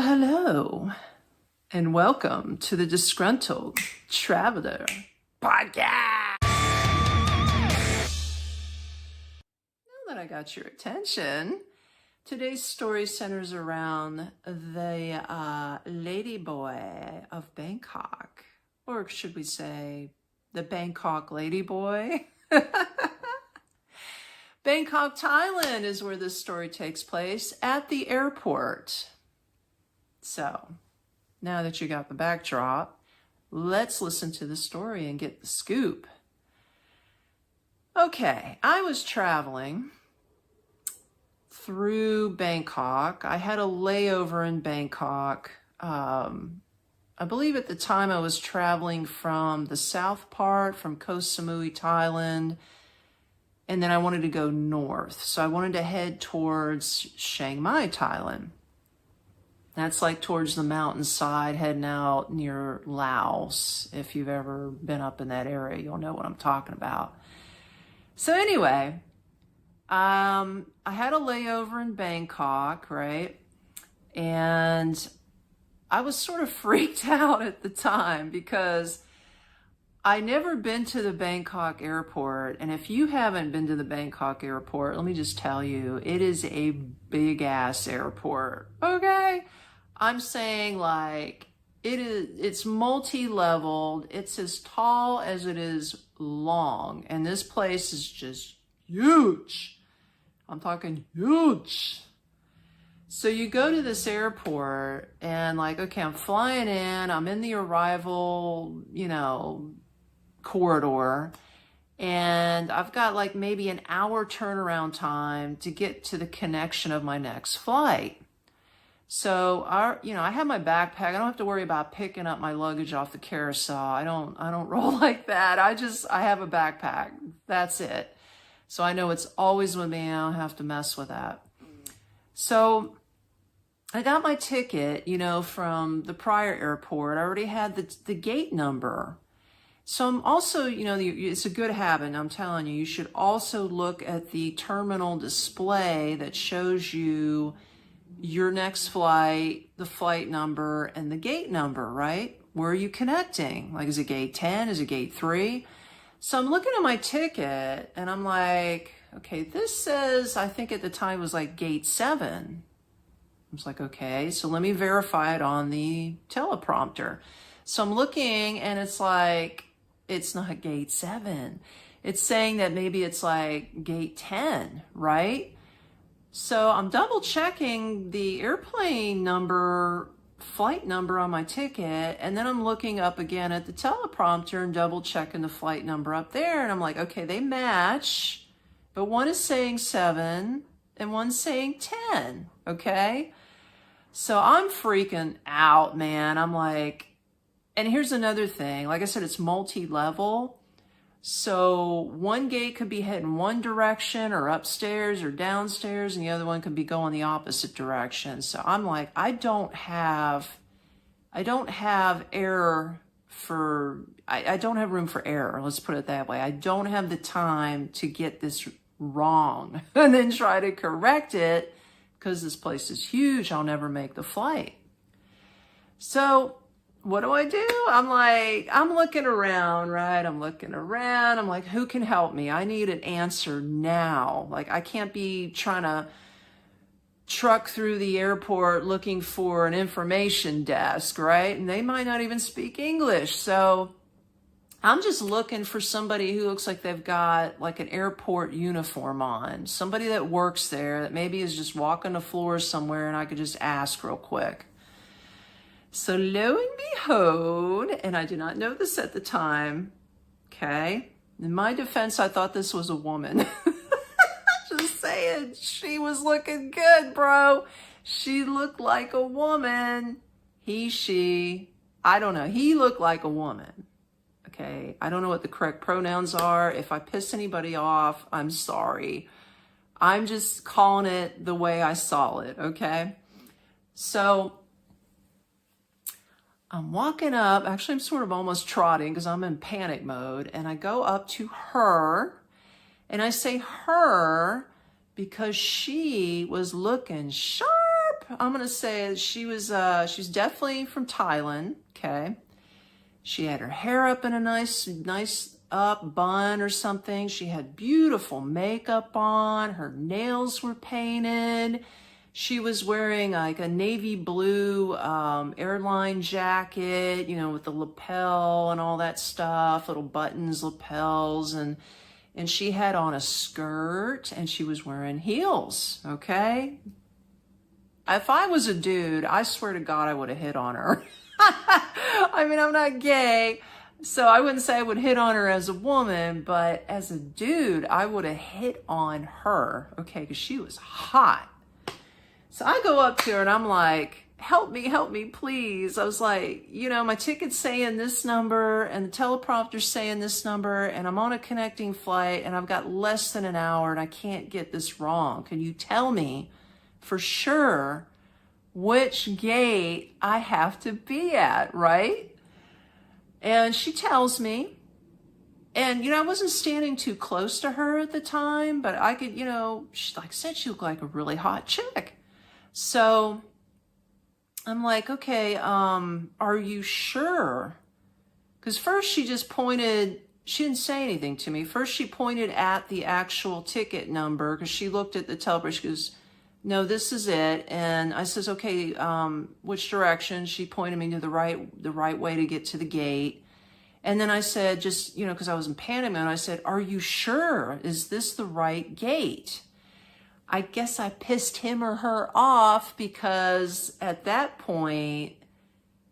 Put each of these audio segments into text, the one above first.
Well, hello, and welcome to the Disgruntled Traveler Podcast. Now that I got your attention, today's story centers around the Ladyboy of Bangkok, or should we say, the Bangkok Ladyboy? Bangkok, Thailand is where this story takes place, at the airport. So, now that you got the backdrop, let's listen to the story and get the scoop. Okay, I was traveling through Bangkok. I had a layover in Bangkok. I believe at the time I was traveling from the south part, from Koh Samui, Thailand, and then I wanted to go north. So I wanted to head towards Chiang Mai, Thailand. That's like towards the mountainside, heading out near Laos. If you've ever been up in that area, you'll know what I'm talking about. So anyway, I had a layover in Bangkok, right? And I was sort of freaked out at the time because I never been to the Bangkok airport. And if you haven't been to the Bangkok airport, let me just tell you, it is a big ass airport, okay? I'm saying like it's multi-leveled. It's as tall as it is long. And this place is just huge. I'm talking huge. So you go to this airport and like, okay, I'm flying in. I'm in the arrival, corridor. And I've got like maybe an hour turnaround time to get to the connection of my next flight. So I have my backpack. I don't have to worry about picking up my luggage off the carousel. I don't roll like that. I have a backpack. That's it. So I know it's always with me. I don't have to mess with that. So I got my ticket, from the prior airport. I already had the gate number. So I'm also, it's a good habit. I'm telling you, you should also look at the terminal display that shows you your next flight, the flight number, and the gate number, right? Where are you connecting? Like, is it gate 10? Is it gate 3? So I'm looking at my ticket and I'm like, okay, this says, I think at the time it was like gate 7. I was like, okay, so let me verify it on the teleprompter. So I'm looking and it's like, it's not gate 7. It's saying that maybe it's like gate 10, right? So I'm double checking the airplane number, flight number on my ticket, and then I'm looking up again at the teleprompter and double checking the flight number up there. And I'm like, okay, they match, but one is saying 7 and one's saying 10, okay? So I'm freaking out, man. I'm like, and here's another thing. Like I said, it's multi-level. So one gate could be heading one direction or upstairs or downstairs, and the other one could be going the opposite direction. So I'm like, I don't have error for, I don't have room for error. Let's put it that way. I don't have the time to get this wrong and then try to correct it because this place is huge. I'll never make the flight. So what do? I'm looking around, right? I'm looking around. I'm like, who can help me? I need an answer now. Like, I can't be trying to truck through the airport looking for an information desk, right? And they might not even speak English. So I'm just looking for somebody who looks like they've got like an airport uniform on. Somebody that works there that maybe is just walking the floor somewhere and I could just ask real quick. So lo and behold, and I did not know this at the time, okay? In my defense, I thought this was a woman. Just saying, she was looking good, bro. She looked like a woman. He, she, I don't know. He looked like a woman, okay? I don't know what the correct pronouns are. If I piss anybody off, I'm sorry. I'm just calling it the way I saw it, okay? So I'm walking up, actually I'm sort of almost trotting because I'm in panic mode, and I go up to her, and I say her because she was looking sharp, I'm going to say she's definitely from Thailand. Okay. She had her hair up in a nice up bun or something. She had beautiful makeup on. Her nails were painted. She was wearing like a navy blue airline jacket, you know, with the lapel and all that stuff, little buttons, lapels, and she had on a skirt and she was wearing heels, okay? If I was a dude, I swear to God, I would have hit on her. I mean, I'm not gay, so I wouldn't say I would hit on her as a woman, but as a dude, I would have hit on her, okay, because she was hot. So I go up to her and I'm like, help me, please. I was like, you know, my ticket's saying this number and the teleprompter's saying this number and I'm on a connecting flight and I've got less than an hour and I can't get this wrong. Can you tell me for sure which gate I have to be at, right? And she tells me, and, you know, I wasn't standing too close to her at the time, but I could, you know, she, like I said, she looked like a really hot chick. So I'm like, okay, are you sure? Because first she just pointed, she didn't say anything to me. First she pointed at the actual ticket number because she looked at the teleprompter. She goes, no, this is it. And I says, okay, which direction? She pointed me to the right way to get to the gate. And then I said, just, you know, because I was in panic mode, I said, are you sure? Is this the right gate? I guess I pissed him or her off because at that point,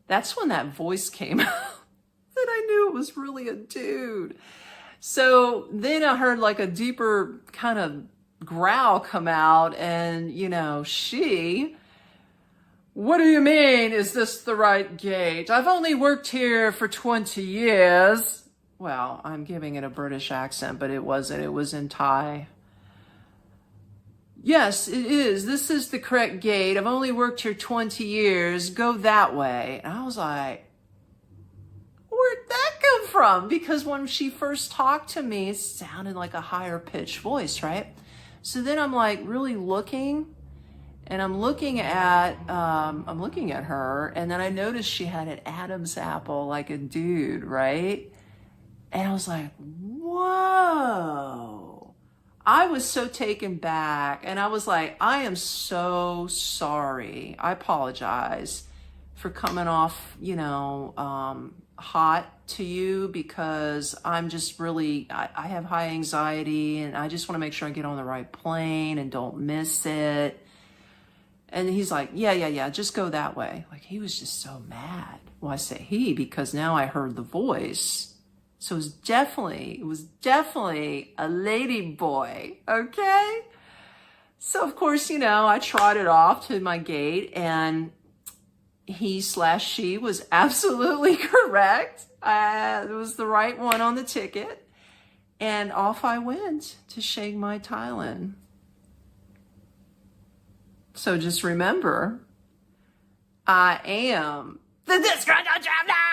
that's when that voice came out that I knew it was really a dude. So then I heard like a deeper kind of growl come out and, you know, what do you mean? Is this the right gate? I've only worked here for 20 years. Well, I'm giving it a British accent, but it wasn't. It was in Thai. Yes, it is. This is the correct gate. I've only worked here 20 years. Go that way. And I was like, where'd that come from? Because when she first talked to me, it sounded like a higher pitched voice, right? So then I'm like really looking, and I'm looking at her, and then I noticed she had an Adam's apple like a dude, right? And I was like, whoa. I was so taken back, and I was like, I am so sorry. I apologize for coming off, you know, hot to you because I'm just really, I have high anxiety and I just want to make sure I get on the right plane and don't miss it. And he's like, yeah, just go that way. Like, he was just so mad. Well, I say he because now I heard the voice. So it was definitely a lady boy, okay? So of course, you know, I trotted off to my gate and he/she was absolutely correct. It was the right one on the ticket. And off I went to Chiang Mai, Thailand. So just remember, I am the Disgruntled Traveler!